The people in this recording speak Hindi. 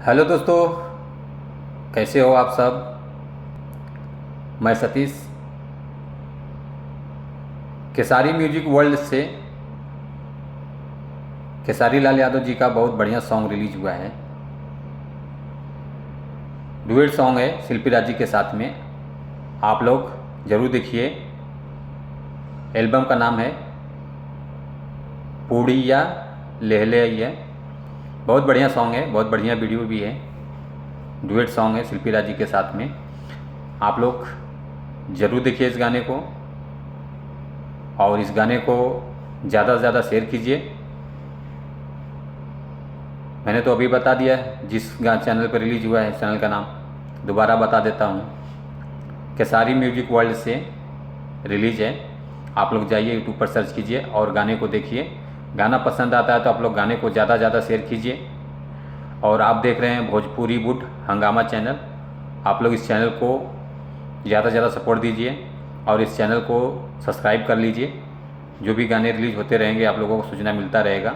हेलो दोस्तों, कैसे हो आप सब। मैं सतीश केसारी म्यूजिक वर्ल्ड से केसारी लाल यादव जी का बहुत बढ़िया सॉन्ग रिलीज हुआ है। डुएट सॉन्ग है शिल्पी राज जी के साथ में। आप लोग ज़रूर देखिए। एल्बम का नाम है पूड़िया लेहले आई है। बहुत बढ़िया सॉन्ग है, बहुत बढ़िया वीडियो भी है। डुएट सॉन्ग है शिल्पी राज जी के साथ में। आप लोग ज़रूर देखिए इस गाने को, और इस गाने को ज़्यादा से ज़्यादा शेयर कीजिए। मैंने तो अभी बता दिया है जिस चैनल पर रिलीज हुआ है, चैनल का नाम दोबारा बता देता हूँ। केसारी म्यूजिक वर्ल्ड से रिलीज है। आप लोग जाइए यूट्यूब पर सर्च कीजिए और गाने को देखिए। गाना पसंद आता है तो आप लोग गाने को ज़्यादा से ज़्यादा शेयर कीजिए। और आप देख रहे हैं भोजपुरी वुड हंगामा चैनल। आप लोग इस चैनल को ज़्यादा से ज़्यादा सपोर्ट दीजिए और इस चैनल को सब्सक्राइब कर लीजिए। जो भी गाने रिलीज होते रहेंगे आप लोगों को सूचना मिलता रहेगा।